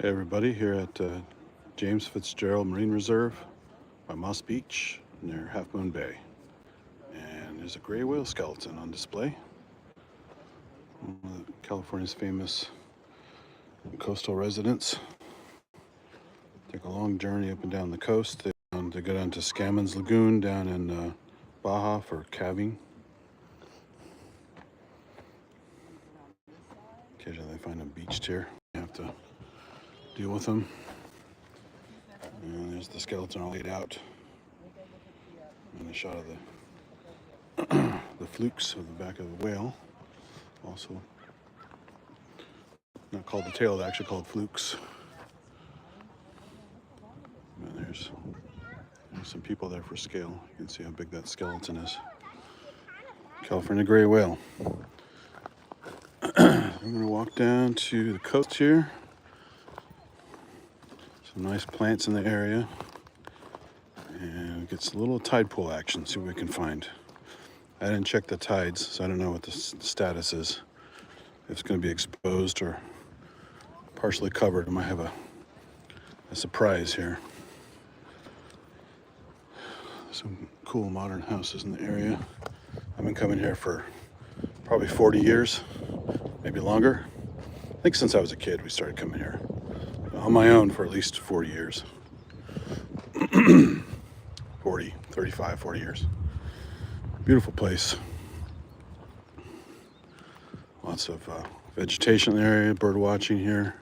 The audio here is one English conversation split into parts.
Hey everybody, here at James Fitzgerald Marine Reserve by Moss Beach near Half Moon Bay. And there's a gray whale skeleton on display. One of California's famous coastal residents. Take a long journey up and down the coast. They go down to Scammons Lagoon down in Baja for calving. Occasionally they find them beached here. You have to deal with them. And there's the skeleton all laid out. And a shot of the flukes of the back of the whale. Also, not called the tail, they're actually called flukes. And there's some people there for scale. You can see how big that skeleton is. California gray whale. I'm going to walk down to the coast here. Some nice plants in the area. And get some little tide pool action, see what we can find. I didn't check the tides, so I don't know what the status is. If it's going to be exposed or partially covered. I might have a surprise here. Some cool modern houses in the area. I've been coming here for probably 40 years, maybe longer. I think since I was a kid we started coming here. On my own for at least 40 years. 40 years. Beautiful place. Lots of vegetation in the area, bird watching here.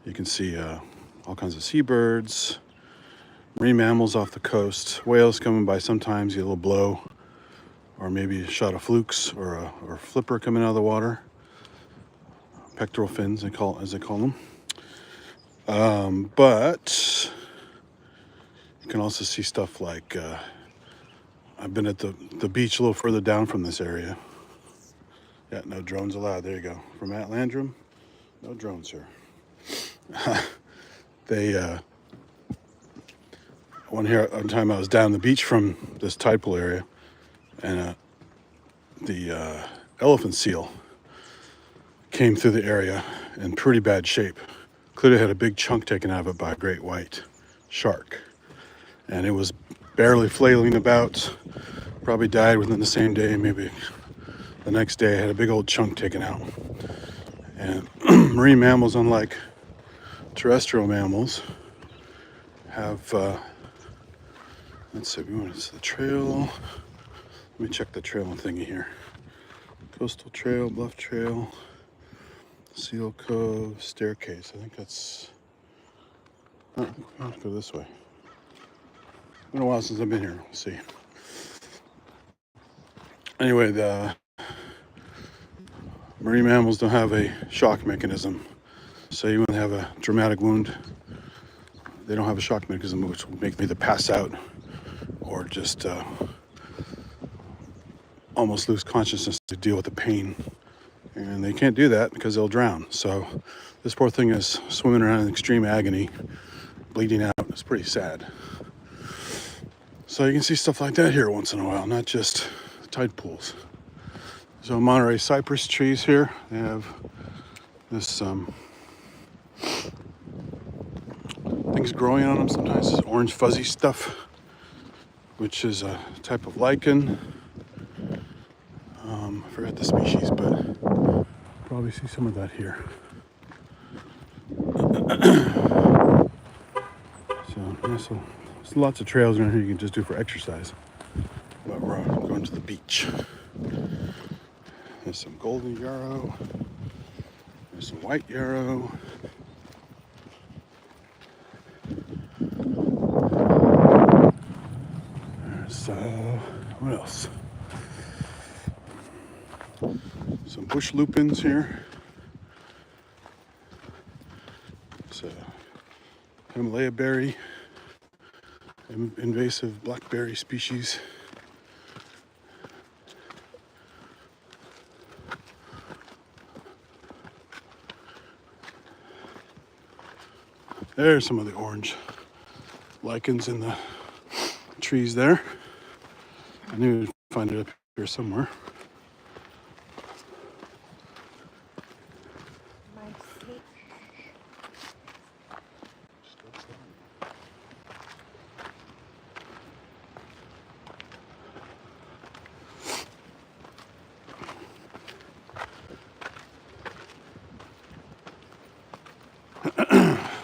You can see all kinds of seabirds, marine mammals off the coast, whales coming by sometimes, you get a little blow, or maybe a shot of flukes or a flipper coming out of the water. Pectoral fins, as they call them. But you can also see stuff like, I've been at the beach a little further down from this area. Yeah, no drones allowed. There you go. From Matt Landrum, no drones here. One time I was down the beach from this tide pool area, and the elephant seal came through the area in pretty bad shape. Clearly had a big chunk taken out of it by a great white shark. And it was barely flailing about, probably died within the same day, maybe the next day. I had a big old chunk taken out. And marine mammals, unlike terrestrial mammals, have, let's see, we want to see the trail. Let me check the trail thingy here. Coastal trail, bluff trail, Seal Cove, staircase. I think that's, oh, I'll go this way. It's been a while since I've been here. We'll see. Anyway, the marine mammals don't have a shock mechanism. So you when they have a dramatic wound, they don't have a shock mechanism which will make them either pass out or just almost lose consciousness to deal with the pain. And they can't do that because they'll drown. So this poor thing is swimming around in extreme agony, bleeding out. It's pretty sad. So you can see stuff like that here once in a while, not just tide pools. So Monterey cypress trees here, they have this things growing on them sometimes, this orange fuzzy stuff, which is a type of lichen. I forgot the species, but probably see some of that here. So there's lots of trails around here you can just do for exercise. But we're going to the beach. There's some golden yarrow. There's some white yarrow. There's what else? Some bush lupins here. It's a Himalaya berry, invasive blackberry species. There's some of the orange lichens in the trees there. I knew I'd find it up here somewhere.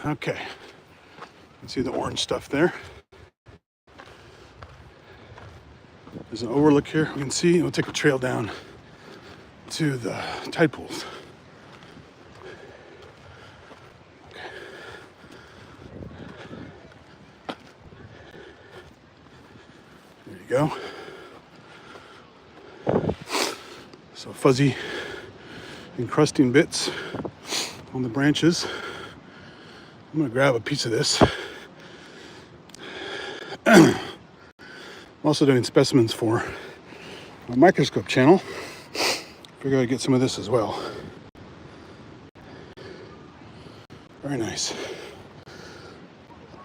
Okay. You can see the orange stuff there. There's an overlook here. We can see. We'll take a trail down to the tide pools. Okay. There you go. So fuzzy encrusting bits on the branches. I'm gonna grab a piece of this. I'm also doing specimens for my microscope channel. Figure I'd get some of this as well. Very nice.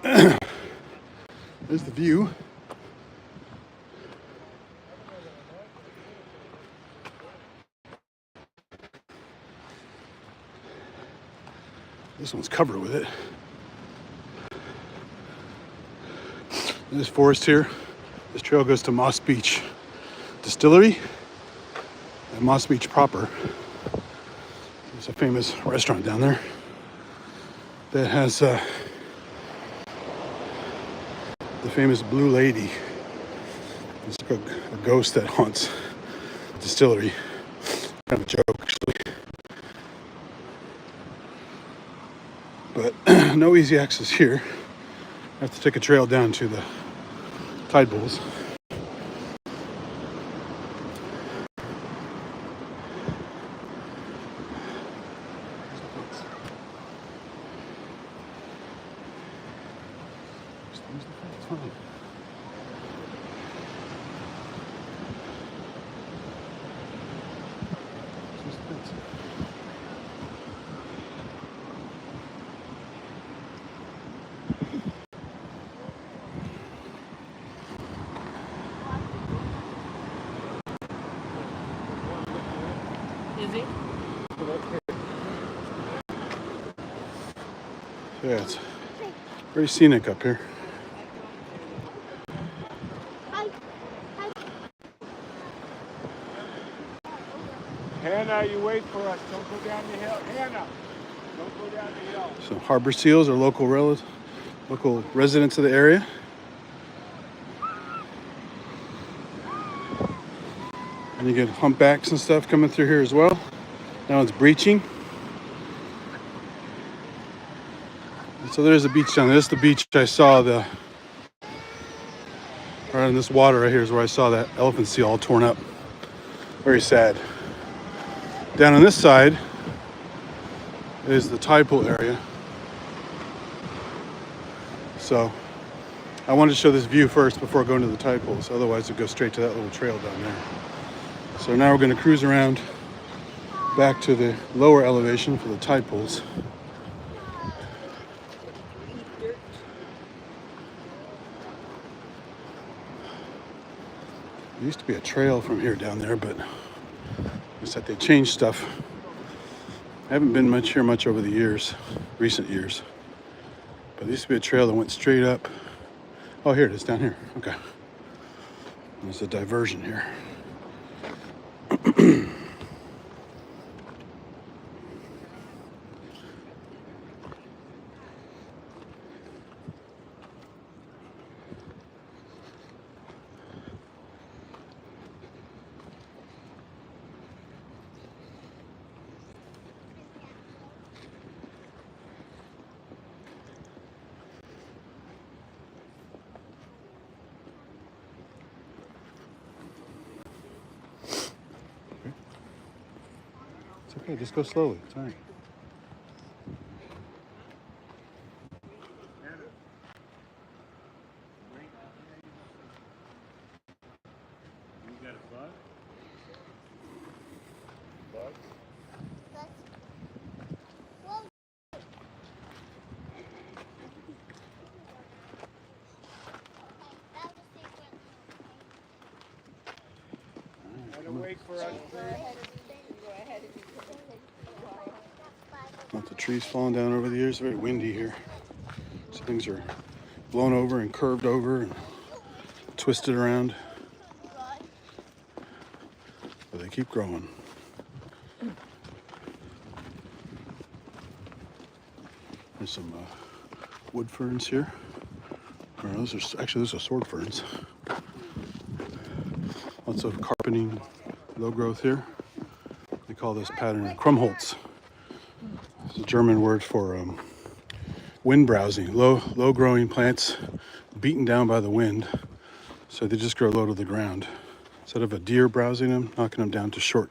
There's the view. This one's covered with it. This forest here, this trail goes to Moss Beach Distillery and Moss Beach proper. There's a famous restaurant down there that has the famous Blue Lady. It's like a ghost that haunts the distillery. Kind of a joke, actually. But no easy access here. I have to take a trail down to the tide pools. Is he? Yeah, it's very scenic up here. Hannah, you wait for us. Don't go down the hill. Hannah, don't go down the hill. So harbor seals are local residents of the area. And you get humpbacks and stuff coming through here as well. Now it's breaching. So there's a beach down there. This is the beach I saw right in this water right here is where I saw that elephant seal all torn up. Very sad. Down on this side is the tide pool area. So I wanted to show this view first before going to the tide pools. Otherwise it'd go straight to that little trail down there. So now we're going to cruise around back to the lower elevation for the tide pools. There used to be a trail from here down there, but it's that they changed stuff. I haven't been here much over the years, recent years. But there used to be a trail that went straight up. Oh, here it is down here. Okay. There's a diversion here. It's okay, just go slowly. It's all right. You got a bug? Bug? Gotta wait for us. Lots of trees falling down over the years. Very windy here. So things are blown over and curved over and twisted around. But they keep growing. There's some wood ferns here. Or those are sword ferns. Lots of carpeting, low growth here. They call this pattern Krummholz. It's a German word for wind browsing. Low growing plants beaten down by the wind, so they just grow low to the ground. Instead of a deer browsing them, knocking them down to short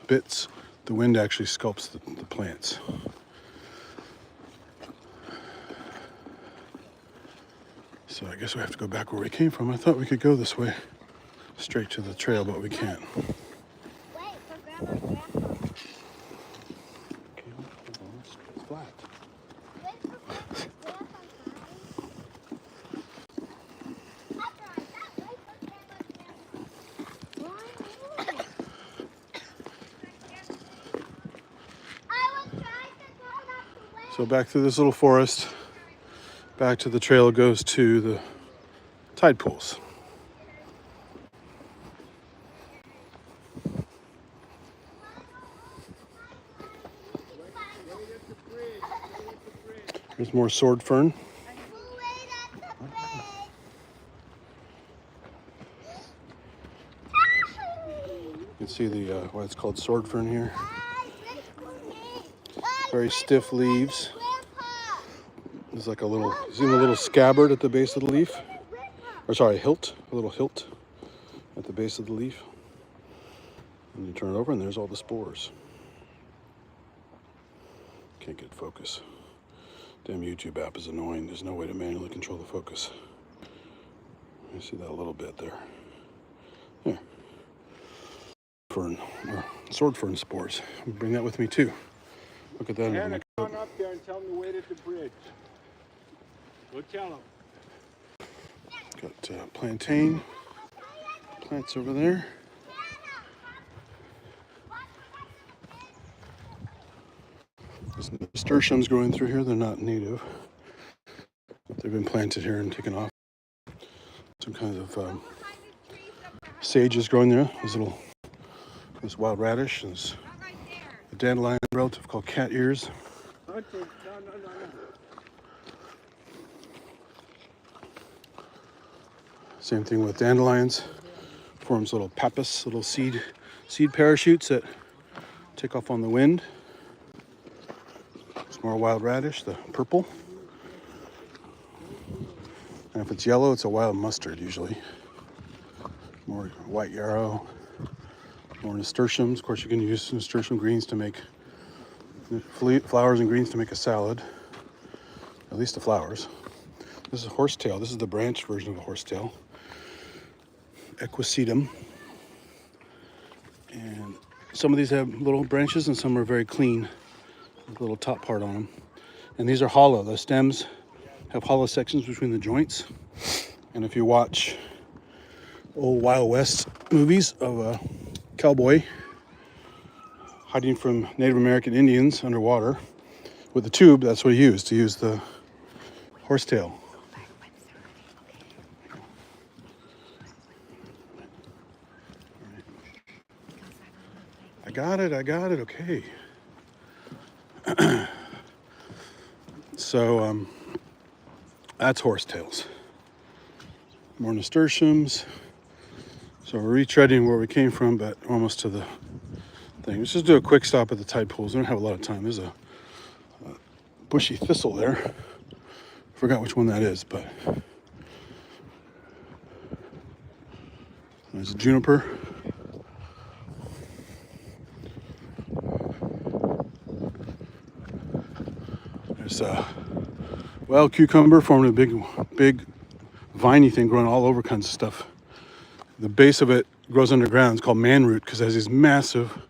bits, the wind actually sculpts the plants. So I guess we have to go back where we came from. I thought we could go this way, straight to the trail, but we can't. Wait for Grandma and Grandpa. Okay, it's flat. Wait for Grandma and Grandpa. So back through this little forest, back to the trail goes to the tide pools. There's more sword fern. You can see the why it's called sword fern here. Very stiff leaves. There's like a little scabbard at the base of the leaf. Or sorry, a little hilt at the base of the leaf. And you turn it over and there's all the spores. Can't get focus. Damn YouTube app is annoying. There's no way to manually control the focus. You see that a little bit there. There. Fern, or sword fern spores. I'll bring that with me too. Look at that. Hannah, come on up there and tell them to wait at the bridge. Go tell them. Got plantain plants over there. There's nasturtiums growing through here. They're not native. They've been planted here and taken off. Some kinds of sage is growing there. There's wild radish. There's a dandelion relative called cat ears. No. Same thing with dandelions. Forms little pappus, little seed parachutes that take off on the wind. Some more wild radish, the purple. And if it's yellow, it's a wild mustard usually. More white yarrow. More nasturtiums. Of course, you can use nasturtium greens to make flowers and greens to make a salad. At least the flowers. This is horsetail. This is the branch version of a horsetail. Equisetum. And some of these have little branches and some are very clean, with a little top part on them. And these are hollow. The stems have hollow sections between the joints. And if you watch old Wild West movies of a cowboy hiding from Native American Indians underwater with a tube, that's what he used to use the horsetail. I got it, okay. So, that's horsetails. More nasturtiums. So we're retreading where we came from, but almost to the thing. Let's just do a quick stop at the tide pools. We don't have a lot of time. There's a bushy thistle there. Forgot which one that is, but there's a juniper. There's a wild cucumber forming a big viney thing growing all over kinds of stuff. The base of it grows underground. It's called manroot because it has these massive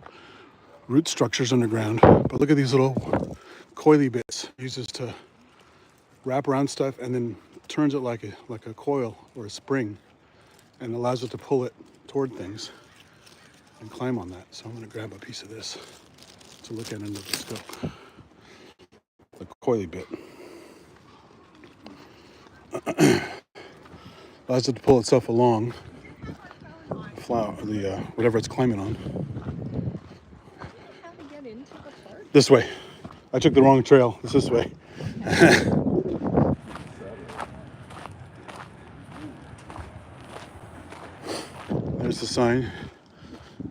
root structures underground. But look at these little coily bits. It uses to wrap around stuff and then turns it like a coil or a spring and allows it to pull it toward things and climb on that. So I'm going to grab a piece of this to look at under the scope. The coily bit. Allows it to pull itself along whatever it's climbing on. How to get into the park? This way. I took the wrong trail. It's this way. sign,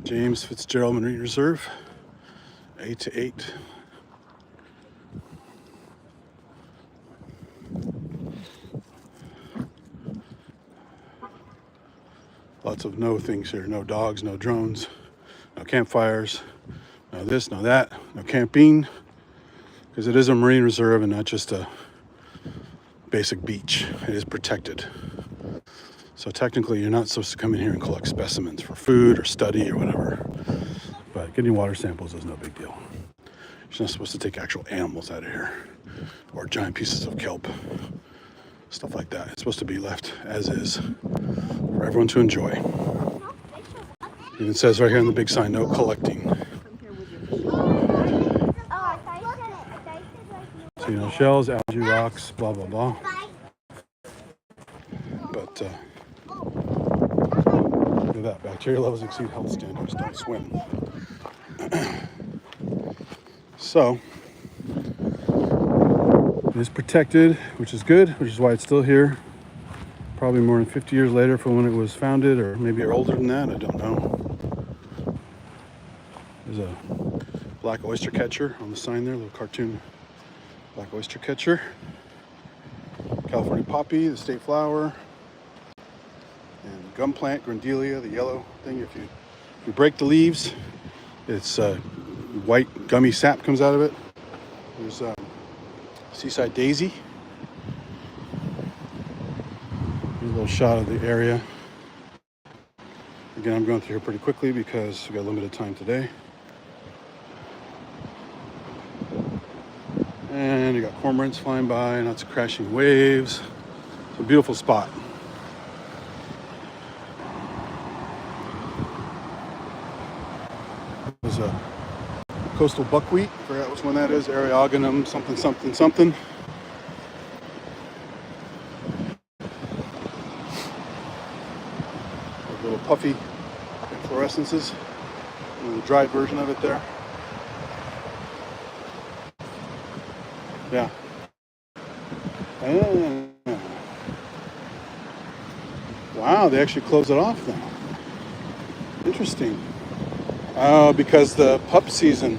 James Fitzgerald Marine Reserve, 8 to 8. Lots of no things here. No dogs, no drones, no campfires, no this, no that, no camping. Because it is a marine reserve and not just a basic beach. It is protected. So technically you're not supposed to come in here and collect specimens for food or study or whatever. But getting water samples is no big deal. You're not supposed to take actual animals out of here or giant pieces of kelp. Stuff like that. It's supposed to be left as is for everyone to enjoy. Even says right here on the big sign, no collecting. So, you know, shells, algae, rocks, blah, blah, blah. But look at that. Bacteria levels exceed health standards. Don't swim. So, it is protected, which is good, which is why it's still here. Probably more than 50 years later from when it was founded, or maybe older than that, I don't know. There's a black oyster catcher on the sign there, a little cartoon black oyster catcher. California poppy, the state flower. And gum plant, grandelia, the yellow thing. If you break the leaves, it's white gummy sap comes out of it. There's seaside daisy. Here's a little shot of the area. Again, I'm going through here pretty quickly because we've got limited time today. And you got cormorants flying by, and lots of crashing waves. It's a beautiful spot. There's a coastal buckwheat. I forgot which one that is. Ariogonum, something, something, something. Little puffy inflorescences. And the dried version of it there. Yeah. Wow, they actually close it off now. Interesting. Because the pup season,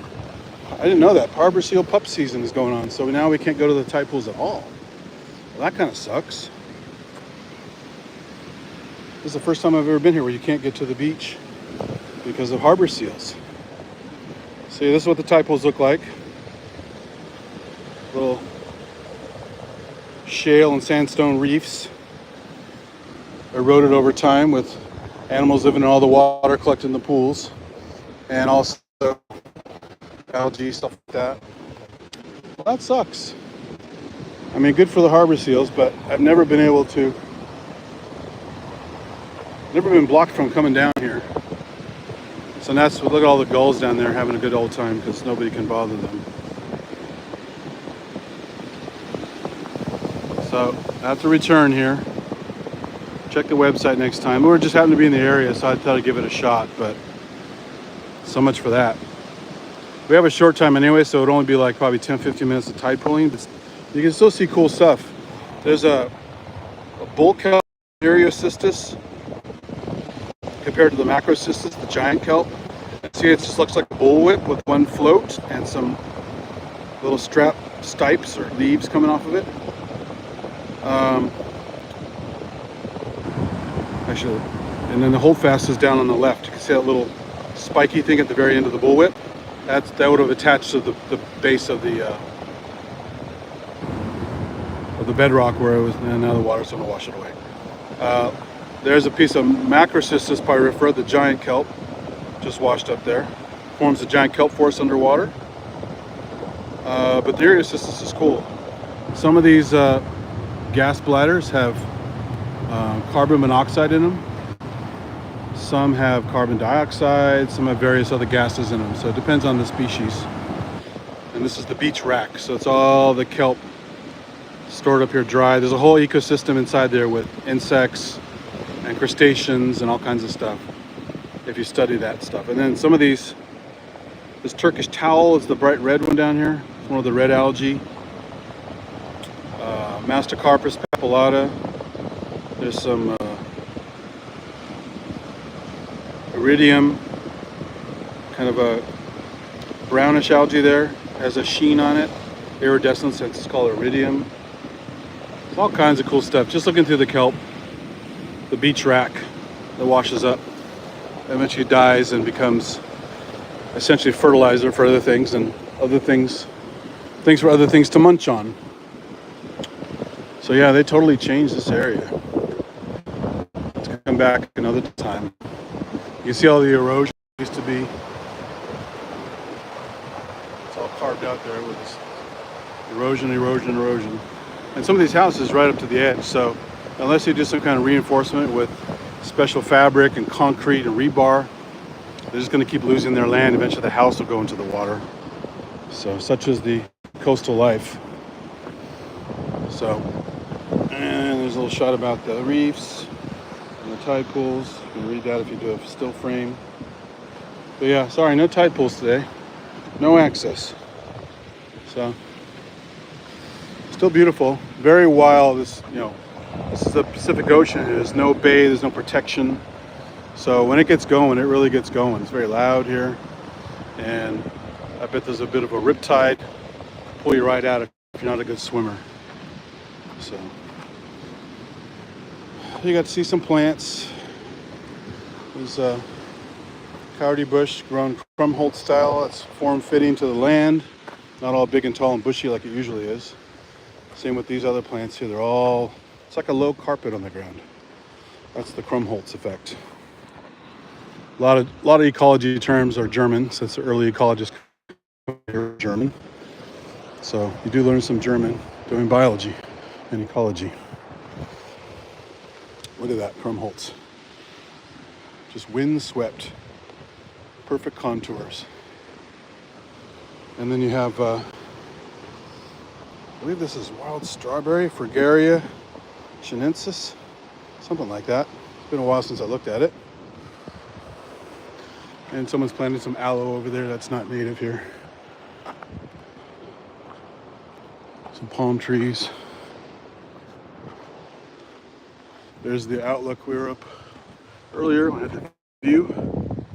I didn't know that. Harbor seal pup season is going on. So now we can't go to the tide pools at all. Well, that kind of sucks. This is the first time I've ever been here where you can't get to the beach because of harbor seals. See, this is what the tide pools look like. Little shale and sandstone reefs eroded over time with animals living in all the water collected in the pools, and also algae, stuff like that. Well, that sucks. I mean, good for the harbor seals, but I've never been blocked from coming down here. So that's, look at all the gulls down there having a good old time because nobody can bother them. So that's a return here. Check the website next time. We just happened to be in the area, so I thought I'd give it a shot, but so much for that. We have a short time anyway, so it'll only be like probably 10-15 minutes of tide pooling, but you can still see cool stuff. There's a bull kelp, Eriocystis, compared to the Macrocystis, the giant kelp. See, it just looks like a bullwhip with one float and some little strap stipes or leaves coming off of it. Actually, and then the holdfast is down on the left. You can see that little spiky thing at the very end of the bullwhip. That would have attached to the base of the bedrock where it was, and now the water's going to wash it away. There's a piece of Macrocystis pyrifera, the giant kelp, just washed up there. Forms a giant kelp forest underwater. But the Eriocystis is cool. Some of these gas bladders have carbon monoxide in them. Some have carbon dioxide, some have various other gases in them. So it depends on the species. And this is the beach rack. So it's all the kelp stored up here dry. There's a whole ecosystem inside there with insects and crustaceans and all kinds of stuff, if you study that stuff. And then some of these, this Turkish towel is the bright red one down here. It's one of the red algae. Mastocarpus papillata. There's some iridium, kind of a brownish algae there, has a sheen on it, iridescence, it's called iridium. It's all kinds of cool stuff. Just looking through the kelp, the beach rack that washes up, eventually dies and becomes essentially fertilizer for other things and other things for other things to munch on. So yeah, they totally changed this area. Let's come back another time. You can see all the erosion used to be. It's all carved out there with this erosion. And some of these houses right up to the edge. So unless you do some kind of reinforcement with special fabric and concrete and rebar, they're just going to keep losing their land. Eventually the house will go into the water. So such is the coastal life. So, and there's a little shot about the reefs and the tide pools. You can read that if you do a still frame. But yeah, sorry, no tide pools today. No access. So, still beautiful. Very wild. This is the Pacific Ocean. There's no bay, there's no protection. So when it gets going, it really gets going. It's very loud here. And I bet there's a bit of a riptide. Pull you right out if you're not a good swimmer. So you got to see some plants. There's a coyote bush grown Krumholtz style. It's form-fitting to the land. Not all big and tall and bushy like it usually is. Same with these other plants here. It's like a low carpet on the ground. That's the Krumholtz effect. A lot of ecology terms are German, since the early ecologists are German. So you do learn some German doing biology and ecology. Look at that, Krumholtz. Just wind-swept. Perfect contours. And then you have, I believe this is wild strawberry, Fragaria chinensis, something like that. It's been a while since I looked at it. And someone's planted some aloe over there that's not native here. Some palm trees. There's the outlook. We were up earlier. We had the view.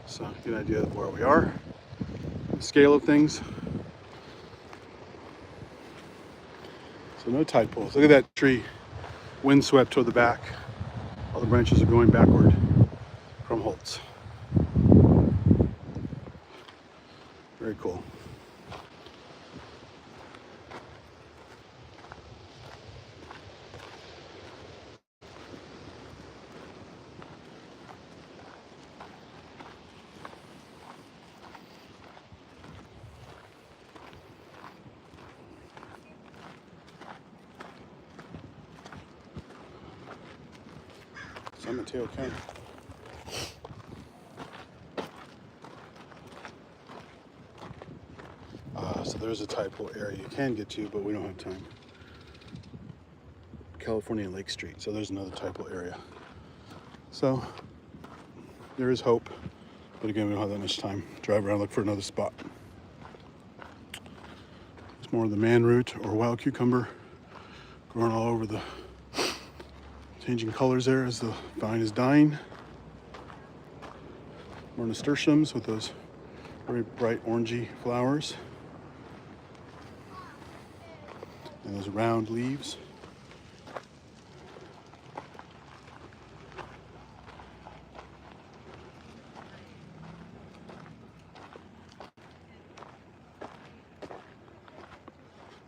So get an idea of where we are. The scale of things. So no tide pools. Look at that tree. Windswept toward the back. All the branches are going backward. Krumholtz. Very cool. San Mateo County. So there's a tide pool area you can get to, but we don't have time. California Lake Street. So there's another tide pool area. So there is hope, but again, we don't have that much time. Drive around, look for another spot. It's more of the man root or wild cucumber growing all over the changing colors there as the vine is dying. More nasturtiums with those very bright orangey flowers. And those round leaves.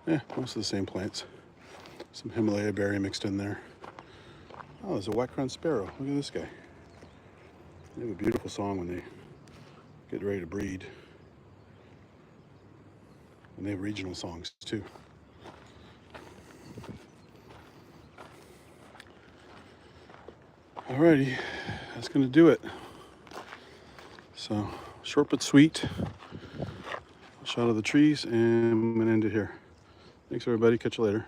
Yeah, most of the same plants. Some Himalaya berry mixed in there. Oh, there's a white-crowned sparrow. Look at this guy. They have a beautiful song when they get ready to breed. And they have regional songs too. Alrighty, that's gonna do it. So, short but sweet. Shot of the trees, and I'm gonna end it here. Thanks everybody, catch you later.